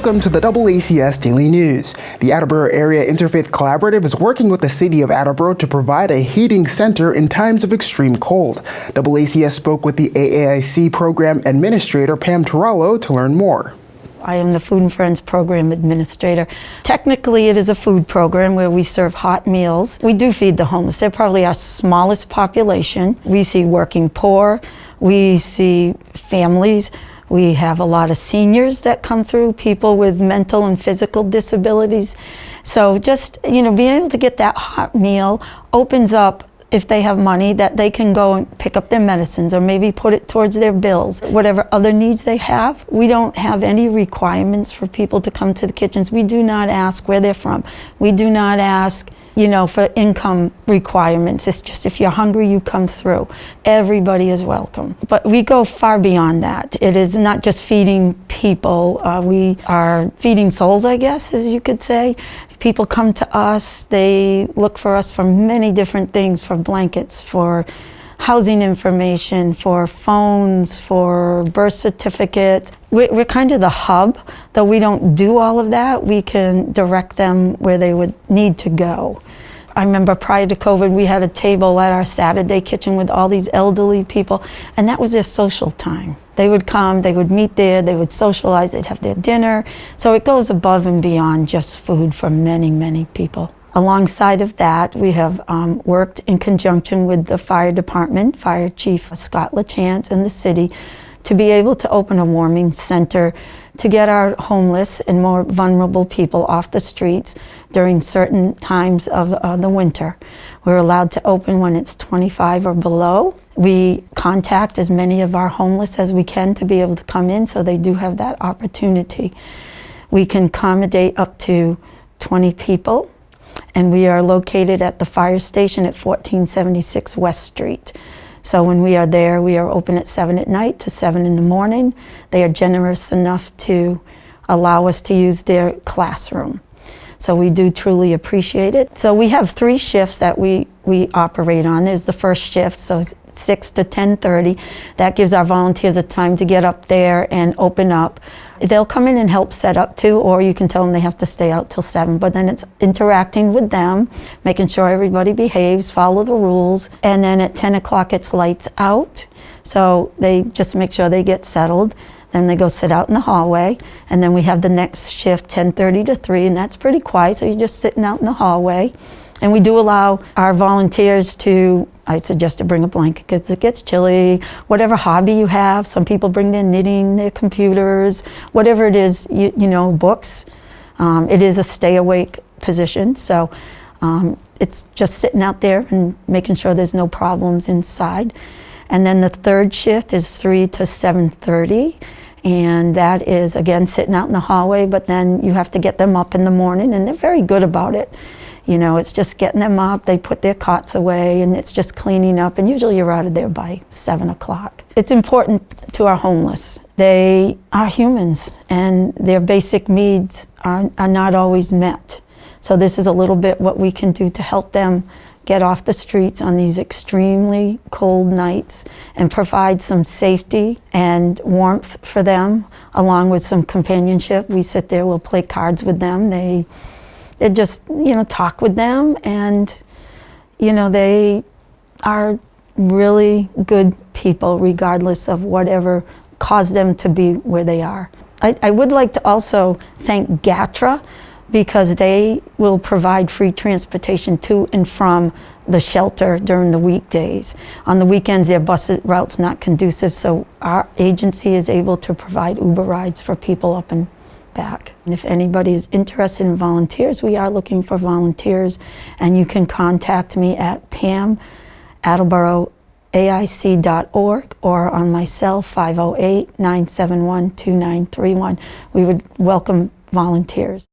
Welcome to the DoubleACS Daily News. The Attleboro Area Interfaith Collaborative is working with the City of Attleboro to provide a heating center in times of extreme cold. DoubleACS spoke with the AAIC Program Administrator Pam Torello to learn more. I am the Food and Friends Program Administrator. Technically, it is a food program where we serve hot meals. We do feed the homeless. They're probably our smallest population. We see working poor. We see families. We have a lot of seniors that come through, people with mental and physical disabilities. So just, being able to get that hot meal opens up, if they have money, that they can go and pick up their medicines or maybe put it towards their bills, whatever other needs they have. We don't have any requirements for people to come to the kitchens. We do not ask where they're from. We do not ask, for income requirements. It's just if you're hungry, you come through. Everybody is welcome. But we go far beyond that. It is not just feeding people. We are feeding souls, I guess, as you could say. People come to us, they look for us for many different things, for blankets, for housing information, for phones, for birth certificates. We're kind of the hub, though we don't do all of that. We can direct them where they would need to go. I remember prior to COVID, we had a table at our Saturday kitchen with all these elderly people, and that was their social time. They would come, they would meet there, they would socialize, they'd have their dinner. So it goes above and beyond just food for many, many people. Alongside of that, we have worked in conjunction with the fire department, Fire Chief Scott LaChance, and the city to be able to open a warming center to get our homeless and more vulnerable people off the streets during certain times of the winter. We're allowed to open when it's 25 or below. We contact as many of our homeless as we can to be able to come in, so they do have that opportunity. We can accommodate up to 20 people, and we are located at the fire station at 1476 West Street. So when we are there, we are open at 7 at night to 7 in the morning. They are generous enough to allow us to use their classroom. So we do truly appreciate it. So we have 3 shifts that we operate on. There's the first shift, so 6 to 10:30. That gives our volunteers a time to get up there and open up. They'll come in and help set up too, or you can tell them they have to stay out till 7. But then it's interacting with them, making sure everybody behaves, follow the rules. And then at 10 o'clock, it's lights out. So they just make sure they get settled. Then they go sit out in the hallway, and then we have the next shift, 10:30 to 3, and that's pretty quiet, so you're just sitting out in the hallway. And we do allow our volunteers to, I suggest to bring a blanket because it gets chilly, whatever hobby you have. Some people bring their knitting, their computers, whatever it is, books. It is a stay awake position, so it's just sitting out there and making sure there's no problems inside. And then the third shift is 3 to 7:30. And that is, again, sitting out in the hallway, but then you have to get them up in the morning, and they're very good about it. It's just getting them up, they put their cots away, and it's just cleaning up, and usually you're out of there by 7 o'clock. It's important to our homeless. They are humans, and their basic needs are not always met. So this is a little bit what we can do to help them get off the streets on these extremely cold nights and provide some safety and warmth for them, along with some companionship. We sit there, we'll play cards with them. They just, talk with them, and, they are really good people regardless of whatever caused them to be where they are. I would like to also thank GATRA, because they will provide free transportation to and from the shelter during the weekdays. On the weekends, their bus route's not conducive, so our agency is able to provide Uber rides for people up and back. And if anybody is interested in volunteers, we are looking for volunteers, and you can contact me at pam@AttleboroAIC.org or on my cell, 508-971-2931. We would welcome volunteers.